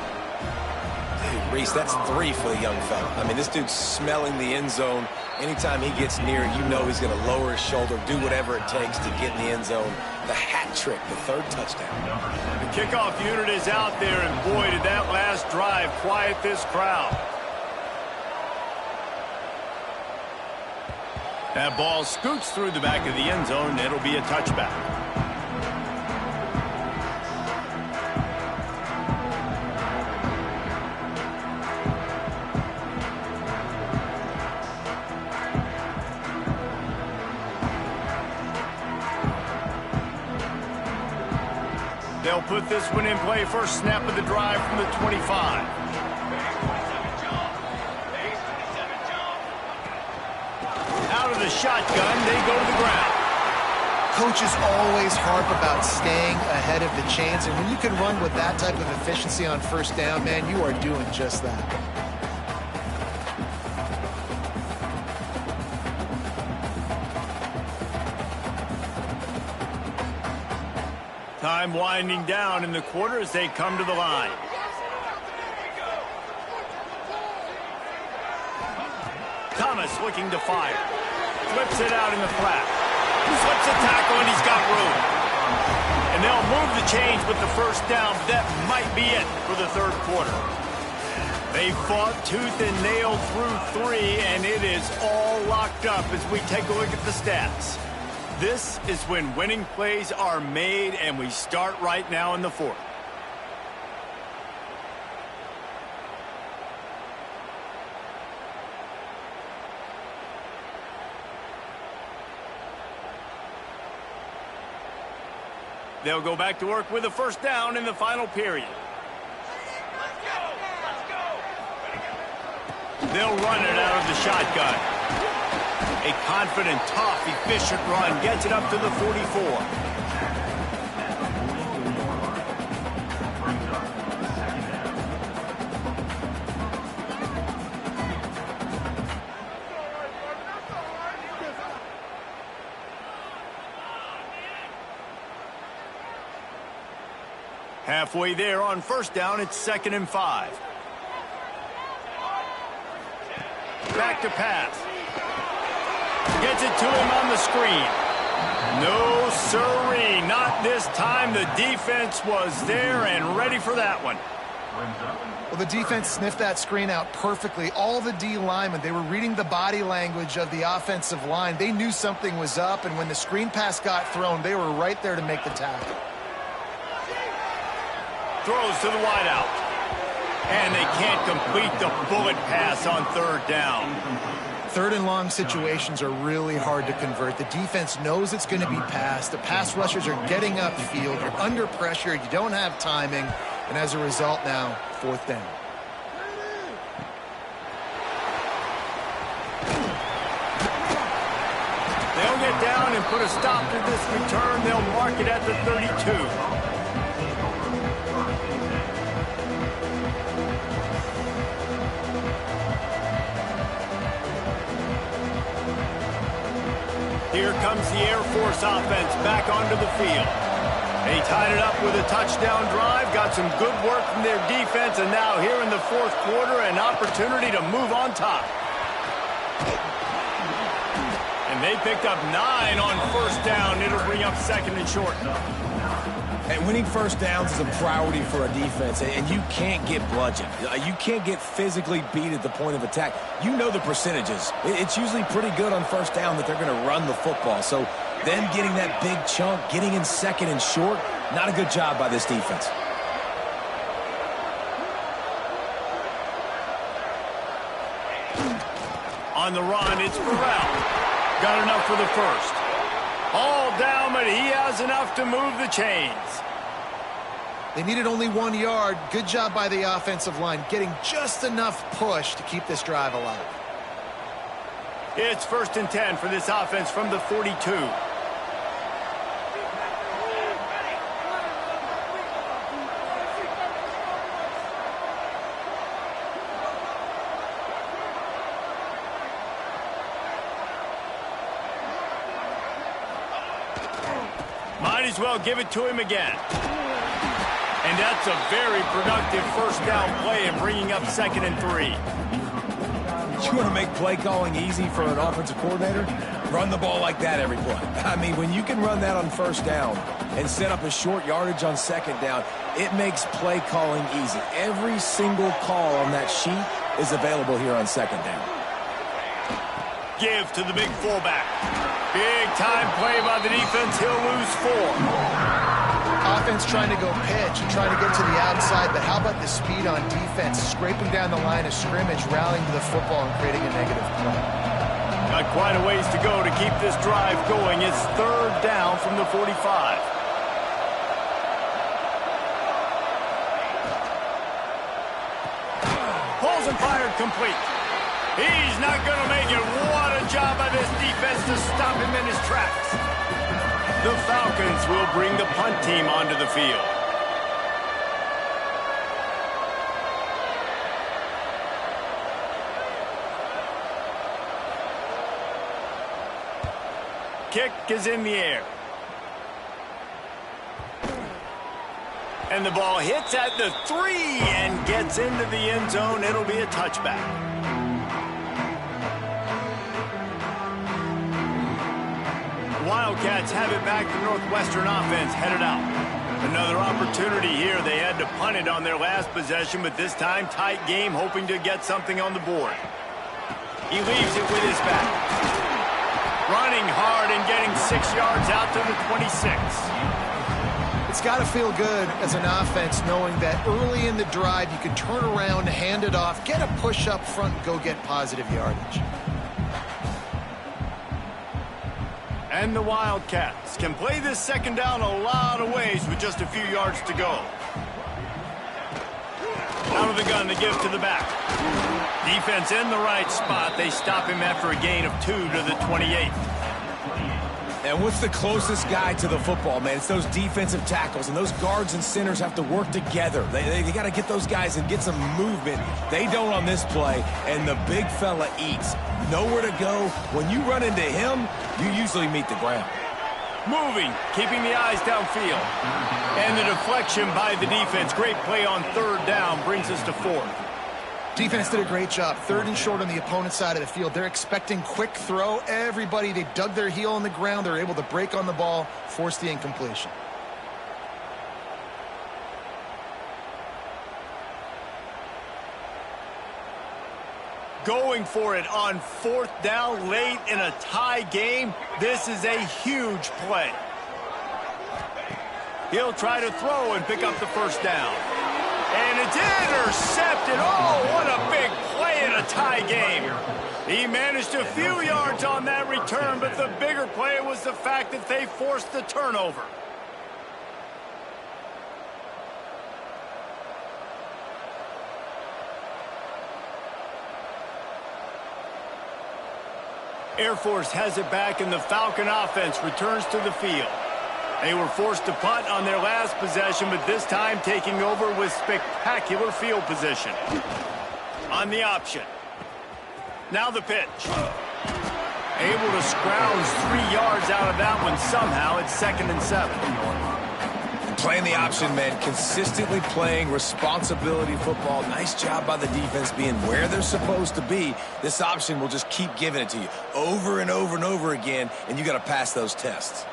Reese, that's 3 for the young fella. I mean, this dude's smelling the end zone. Anytime he gets near it, you know he's going to lower his shoulder, do whatever it takes to get in the end zone. The hat trick, the 3rd touchdown. The kickoff unit is out there, and boy, did that last drive quiet this crowd. That ball scoots through the back of the end zone, and it'll be a touchback. They'll put this one in play. First snap of the drive from the 25. shotgun. They go to the ground. Coaches always harp about staying ahead of the chains, and when you can run with that type of efficiency on first down, man, you are doing just that. Time winding down in the quarter as they come to the line. Thomas looking to fire. Flips it out in the flat. Flips a tackle and he's got room. And they'll move the chains with the first down. That might be it for the third quarter. They fought tooth and nail through 3, and it is all locked up as we take a look at the stats. This is when winning plays are made, and we start right now in the fourth. They'll go back to work with a first down in the final period. They'll run it out of the shotgun. A confident, tough, efficient run gets it up to the 44. Halfway there on first down, it's 2nd and 5. Back to pass. Gets it to him on the screen. No sirree, not this time. The defense was there and ready for that one. Well, the defense sniffed that screen out perfectly. All the D linemen, they were reading the body language of the offensive line. They knew something was up, and when the screen pass got thrown, they were right there to make the tackle. Throws to the wideout. And they can't complete the bullet pass on third down. Third and long situations are really hard to convert. The defense knows it's going to be passed. The pass rushers are getting upfield. You're under pressure. You don't have timing. And as a result now, fourth down. They'll get down and put a stop to this return. They'll mark it at the 32. Here comes the Air Force offense back onto the field. They tied it up with a touchdown drive, got some good work from their defense, and now here in the fourth quarter, an opportunity to move on top. And they picked up 9 on first down. It'll bring up 2nd and short. And winning first downs is a priority for a defense, and you can't get bludgeoned. You can't get physically beat at the point of attack. You know the percentages. It's usually pretty good on first down that they're going to run the football. So them getting that big chunk, getting in 2nd and short, not a good job by this defense. On the run, it's Burrell. Got enough for the first. All down, but he has enough to move the chains. They needed only 1 yard. Good job by the offensive line, getting just enough push to keep this drive alive. It's 1st and 10 for this offense from the 42. Might as well give it to him again. And that's a very productive first down play and bringing up 2nd and 3. You want to make play calling easy for an offensive coordinator? Run the ball like that every play. I mean, when you can run that on first down and set up a short yardage on 2nd down, it makes play calling easy. Every single call on that sheet is available here on 2nd down. Give to the big fullback. Big time play by the defense. He'll lose 4. Offense trying to go pitch and trying to get to the outside, but how about the speed on defense, scraping down the line of scrimmage, rallying to the football and creating a negative play. Got quite a ways to go to keep this drive going. It's 3rd down from the 45. Pulls and fired complete. He's not going to make it. What a job by this defense to stop him in his tracks. The Falcons will bring the punt team onto the field. Kick is in the air. And the ball hits at the 3 and gets into the end zone. It'll be a touchback. Wildcats have it back. The Northwestern offense headed out. Another opportunity here. They had to punt it on their last possession, but this time tight game, hoping to get something on the board. He leaves it with his back. Running hard and getting 6 yards out to the 26. It's got to feel good as an offense knowing that early in the drive you can turn around, hand it off, get a push up front, and go get positive yardage. And the Wildcats can play this second down a lot of ways with just a few yards to go. Out of the gun to give to the back. Defense in the right spot. They stop him after a gain of 2 to the 28. And what's the closest guy to the football, man? It's those defensive tackles, and those guards and centers have to work together. They got to get those guys and get some movement. They don't on this play, and the big fella eats. Nowhere to go. When you run into him, you usually meet the ground. Moving, keeping the eyes downfield. And the deflection by the defense. Great play on third down brings us to 4th. Defense did a great job. 3rd and short on the opponent's side of the field. They're expecting quick throw. Everybody, they dug their heel on the ground. They're able to break on the ball, force the incompletion. Going for it on 4th down late in a tie game. This is a huge play. He'll try to throw and pick up the first down. And it's intercepted. Oh, what a big play in a tie game. He managed a few yards on that return, but the bigger play was the fact that they forced the turnover. Air Force has it back, and the Falcon offense returns to the field. They were forced to punt on their last possession, but this time taking over with spectacular field position. On the option. Now the pitch. Able to scrounge 3 yards out of that one somehow. It's 2nd and 7. Playing the option, man. Consistently playing responsibility football. Nice job by the defense being where they're supposed to be. This option will just keep giving it to you over and over and over again, and you got to pass those tests.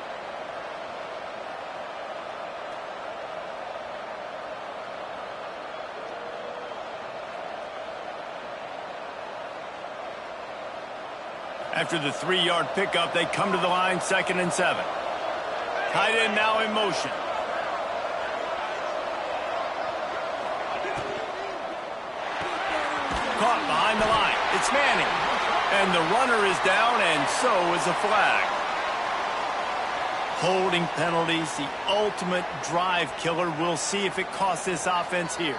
After the 3-yard pickup, they come to the line, 2nd and 7. Tight end now in motion. Caught behind the line. It's Manning. And the runner is down, and so is a flag. Holding penalties, the ultimate drive killer. We'll see if it costs this offense here.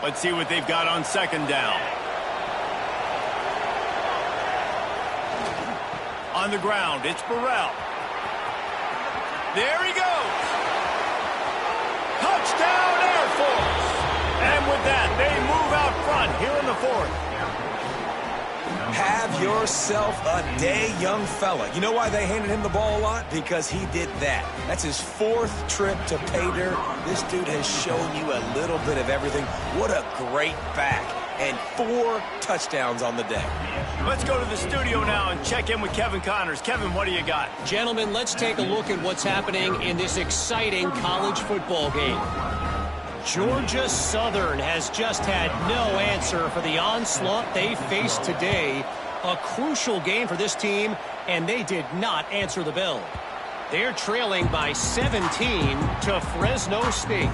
Let's see what they've got on 2nd down. On the ground, it's Burrell. There he goes. Touchdown, Air Force. And with that, they move out front here in the 4th. Have yourself a day, young fella. You know why they handed him the ball a lot? Because he did that. That's his 4th trip to pay dirt. This dude has shown you a little bit of everything. What a great back. And 4 touchdowns on the day. Let's go to the studio now and check in with Kevin Connors. Kevin, what do you got? Gentlemen, let's take a look at what's happening in this exciting college football game. Georgia Southern has just had no answer for the onslaught they faced today. A crucial game for this team, and they did not answer the bell. They're trailing by 17 to Fresno State.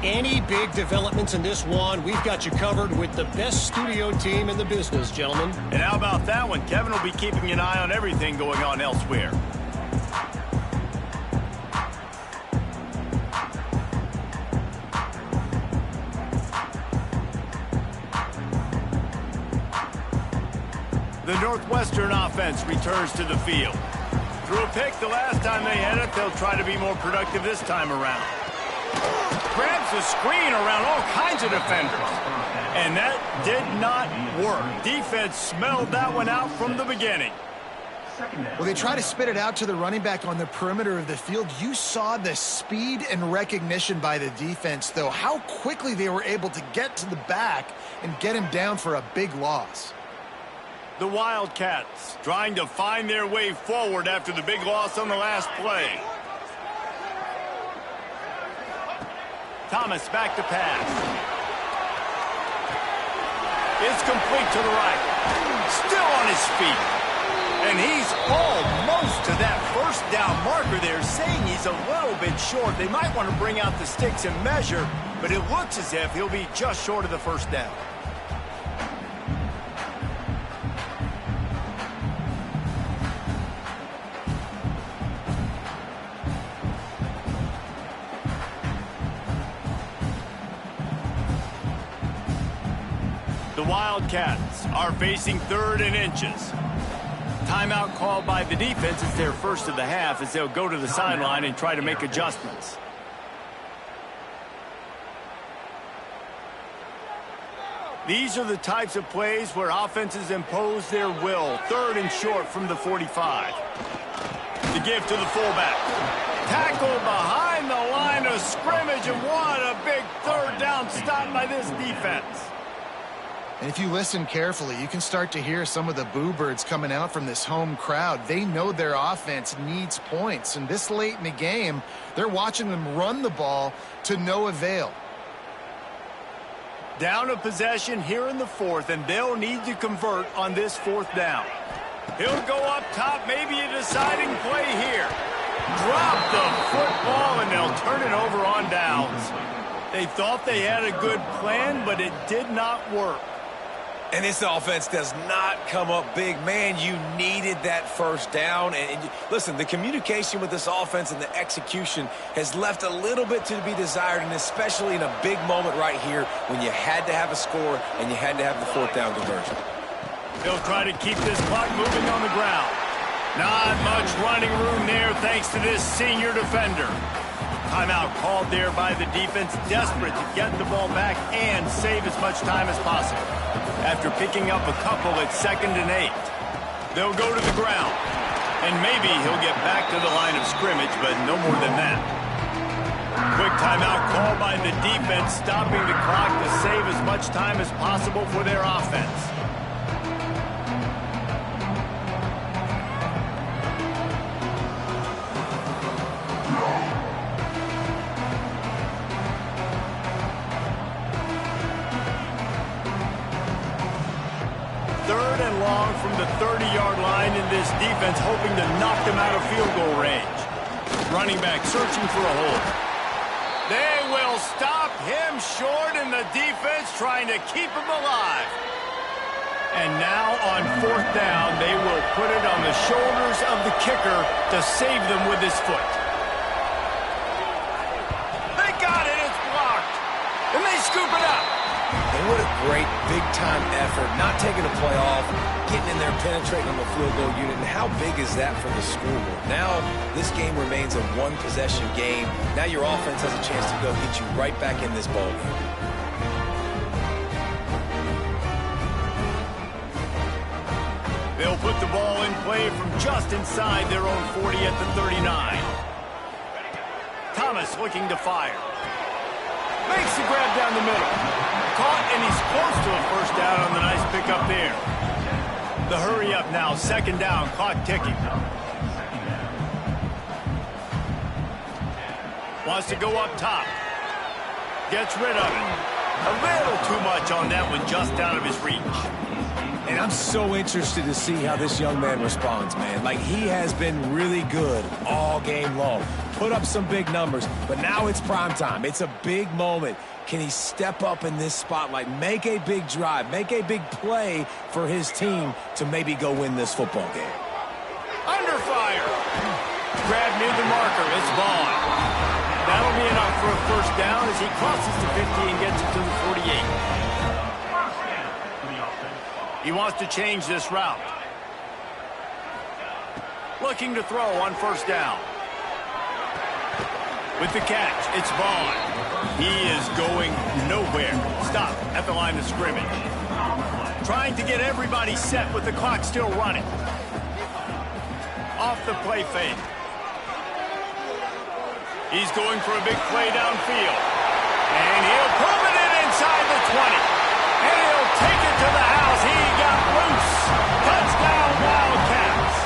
Any big developments in this one, we've got you covered with the best studio team in the business, gentlemen. And how about that one? Kevin will be keeping an eye on everything going on elsewhere. The Northwestern offense returns to the field. Threw a pick the last time they had it. They'll try to be more productive this time around. Grabs the screen around all kinds of defenders. And that did not work. Defense smelled that one out from the beginning. Well, they try to spit it out to the running back on the perimeter of the field. You saw the speed and recognition by the defense, though, how quickly they were able to get to the back and get him down for a big loss. The Wildcats trying to find their way forward after the big loss on the last play. Thomas back to pass. It's complete to the right. Still on his feet. And he's almost to that first down marker there, saying he's a little bit short. They might want to bring out the sticks and measure, but it looks as if he'll be just short of the first down. The Wildcats are facing 3rd and inches. Timeout called by the defense. It's their first of the half as they'll go to the sideline and try to make adjustments. These are the types of plays where offenses impose their will. 3rd and short from the 45. The give to the fullback. Tackled behind the line of scrimmage, and what a big 3rd down stop by this defense. And if you listen carefully, you can start to hear some of the boo birds coming out from this home crowd. They know their offense needs points, and this late in the game, they're watching them run the ball to no avail. Down a possession here in the 4th, and they'll need to convert on this 4th down. He'll go up top, maybe a deciding play here. Drop the football, and they'll turn it over on downs. They thought they had a good plan, but it did not work. And this offense does not come up big. Man, you needed that first down. And listen, the communication with this offense and the execution has left a little bit to be desired, and especially in a big moment right here when you had to have a score and you had to have the 4th down conversion. They'll try to keep this clock moving on the ground. Not much running room there thanks to this senior defender. Timeout called there by the defense, desperate to get the ball back and save as much time as possible. After picking up a couple at 2nd and 8, they'll go to the ground. And maybe he'll get back to the line of scrimmage, but no more than that. Quick timeout called by the defense, stopping the clock to save as much time as possible for their offense. From the 30-yard line, in this defense hoping to knock them out of field goal range. Running back searching for a hole. They will stop him short, and the defense trying to keep him alive. And now on 4th down, they will put it on the shoulders of the kicker to save them with his foot. They got it. It's blocked. And they scoop it up. And what a great big-time effort, not taking a play off, getting in there, penetrating on the field goal unit. And how big is that for the scoreboard? Now this game remains a one-possession game. Now your offense has a chance to go get you right back in this ball game. They'll put the ball in play from just inside their own 40 at the 39. Thomas looking to fire. Makes the grab down the middle. Caught, and he's close to a first down on the nice pickup there. The hurry up now, 2nd down, clock ticking. Wants to go up top. Gets rid of it. A little too much on that one, just out of his reach. And I'm so interested to see how this young man responds, man. Like, he has been really good all game long. Put up some big numbers, but now it's prime time. It's a big moment. Can he step up in this spotlight, make a big drive, make a big play for his team to maybe go win this football game? Under fire. Grab near the marker. It's Vaughn. That'll be enough for a first down as he crosses the 50 and gets it to the 48. He wants to change this route. Looking to throw on first down. With the catch, it's Vaughn. He is going nowhere. Stop at the line of scrimmage. Trying to get everybody set with the clock still running. Off the play fake. He's going for a big play downfield. And he'll pull it inside the 20. And he'll take it to the house. He got loose. Touchdown, Wildcats.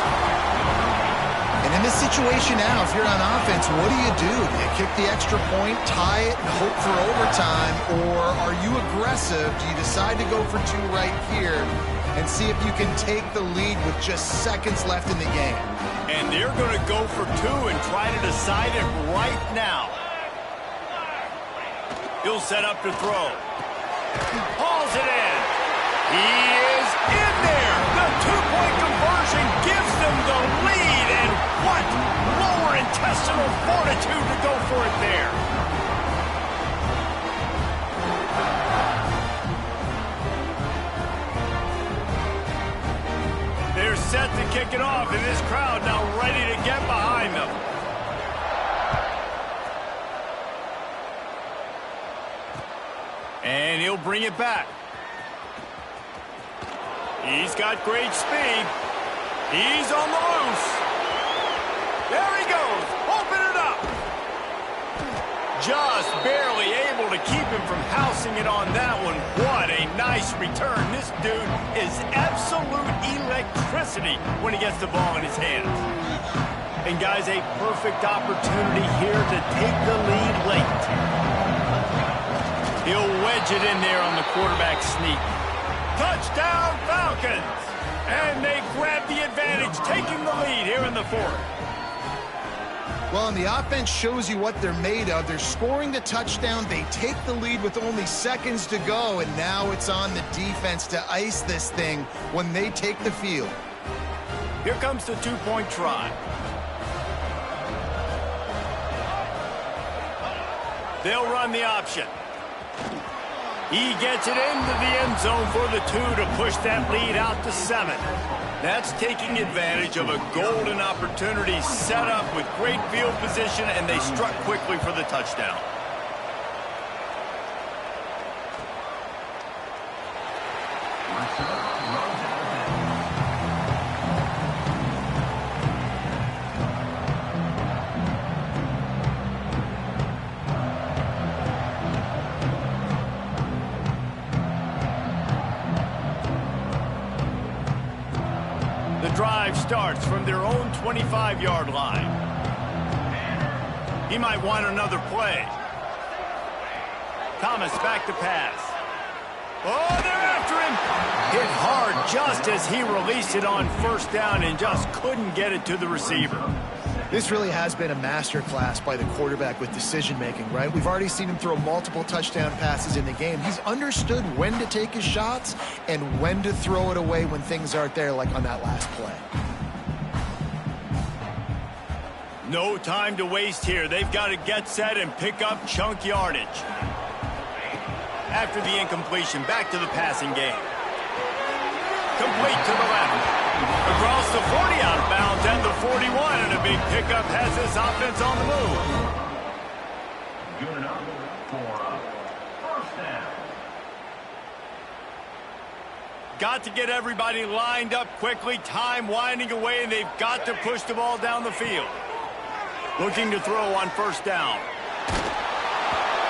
And in this situation now, if you're on offense, what do? Do you kick the extra point, tie it, and hope for overtime? Or are you aggressive? Do you decide to go for two right here and see if you can take the lead with just seconds left in the game? And they're going to go for two and try to decide it right now. He'll set up to throw. Hauls it in. He is in there. The two-point conversion gives them the lead. And what lower intestinal fortitude to go for it there. They're set to kick it off, and this crowd now ready to get behind them. And he'll bring it back. He's got great speed. He's on the loose. There he goes. Open it up. Just barely able to keep him from housing it on that one. What a nice return. This dude is absolute electricity when he gets the ball in his hands. And guys, a perfect opportunity here to take the lead late. He'll wedge it in there on the quarterback sneak. Touchdown, Falcons! And they grab the advantage, taking the lead here in the fourth. Well, and the offense shows you what they're made of. They're scoring the touchdown. They take the lead with only seconds to go, and now it's on the defense to ice this thing when they take the field. Here comes the two-point try. They'll run the option. He gets it into the end zone for the two to push that lead out to 7. That's taking advantage of a golden opportunity set up with great field position, and they struck quickly for the touchdown. Drive starts from their own 25-yard line. He might want another play. Thomas back to pass. Oh, they're after him. Hit hard just as he released it on first down and just couldn't get it to the receiver. This really has been a masterclass by the quarterback with decision-making, right? We've already seen him throw multiple touchdown passes in the game. He's understood when to take his shots and when to throw it away when things aren't there, like on that last play. No time to waste here. They've got to get set and pick up chunk yardage. After the incompletion, back to the passing game. Complete to the left. Across the 40, out of bounds at the 41, and a big pickup has this offense on the move. Good enough for first down. Got to get everybody lined up quickly. Time winding away, and they've got to push the ball down the field. Looking to throw on first down.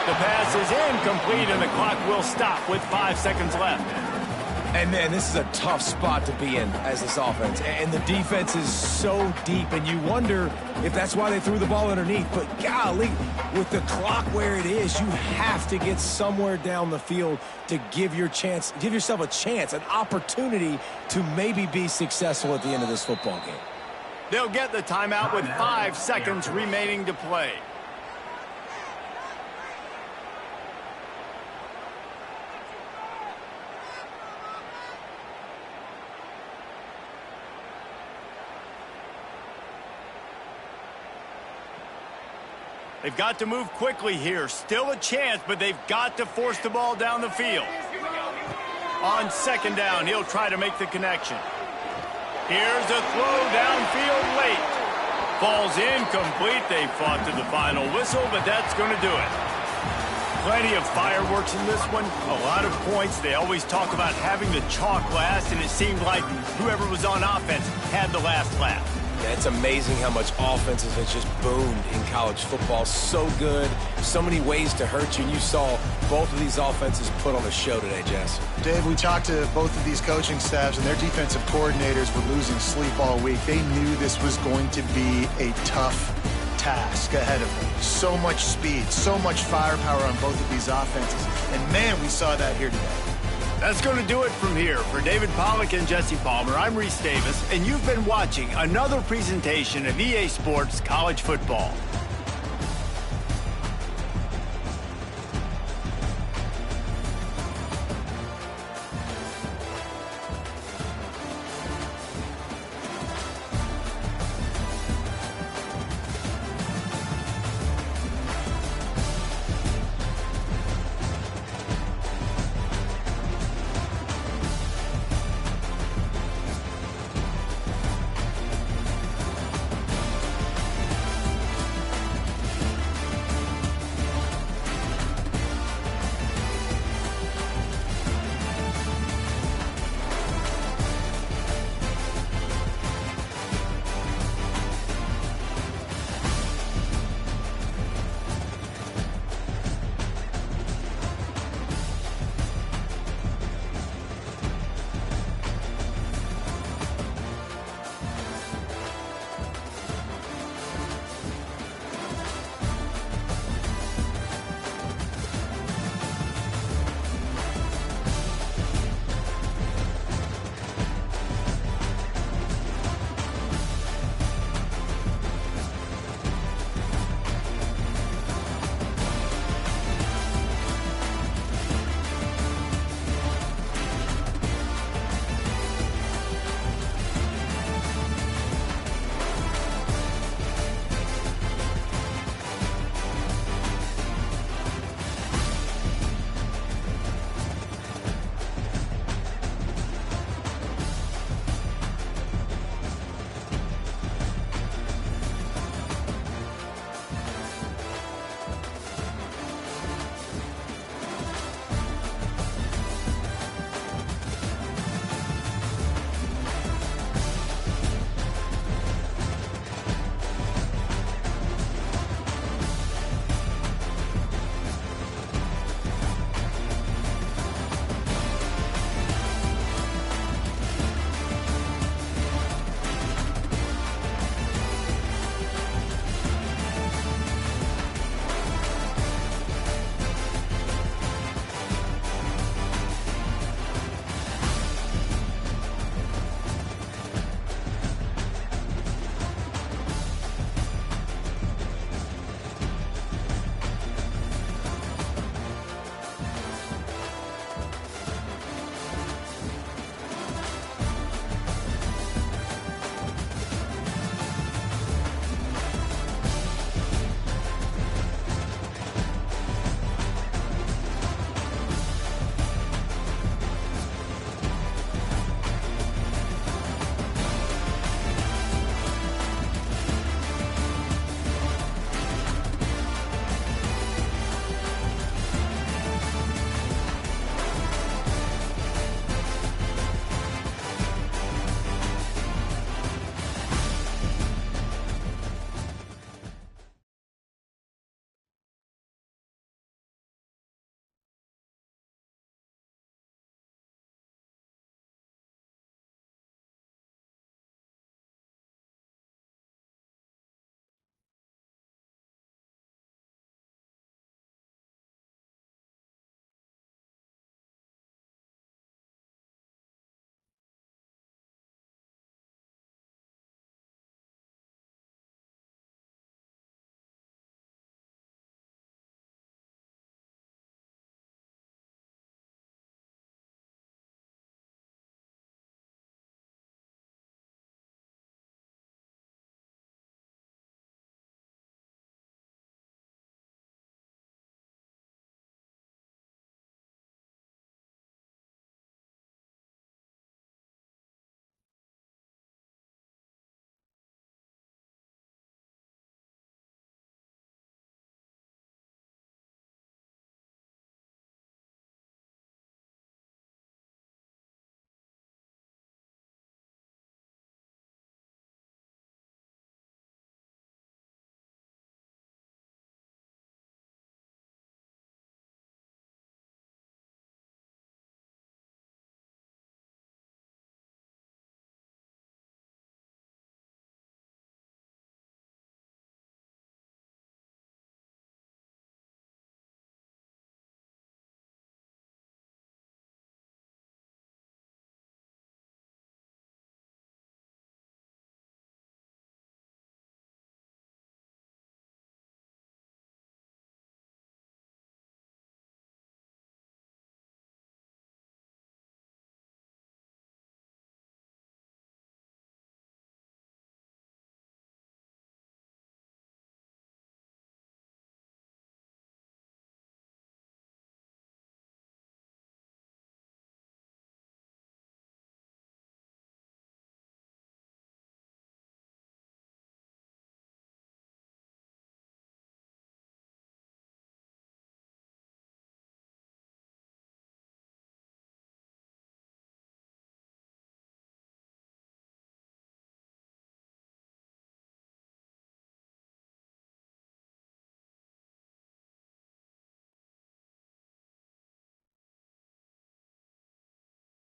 The pass is incomplete, and the clock will stop with 5 seconds left. And, man, this is a tough spot to be in as this offense. And the defense is so deep, and you wonder if that's why they threw the ball underneath. But, golly, with the clock where it is, you have to get somewhere down the field to give yourself a chance, an opportunity to maybe be successful at the end of this football game. They'll get the timeout with 5 seconds remaining to play. They've got to move quickly here. Still a chance, but they've got to force the ball down the field. On second down, he'll try to make the connection. Here's a throw downfield late. Falls incomplete. They fought to the final whistle, but that's going to do it. Plenty of fireworks in this one. A lot of points. They always talk about having the chalk last, and it seemed like whoever was on offense had the last laugh. Yeah, it's amazing how much offenses has just boomed in college football. So good. So many ways to hurt you. And you saw both of these offenses put on a show today, Jess. Dave, we talked to both of these coaching staffs, and their defensive coordinators were losing sleep all week. They knew this was going to be a tough task ahead of them. So much speed, so much firepower on both of these offenses. And, man, we saw that here today. That's going to do it from here. For David Pollack and Jesse Palmer, I'm Reese Davis, and you've been watching another presentation of EA Sports College Football.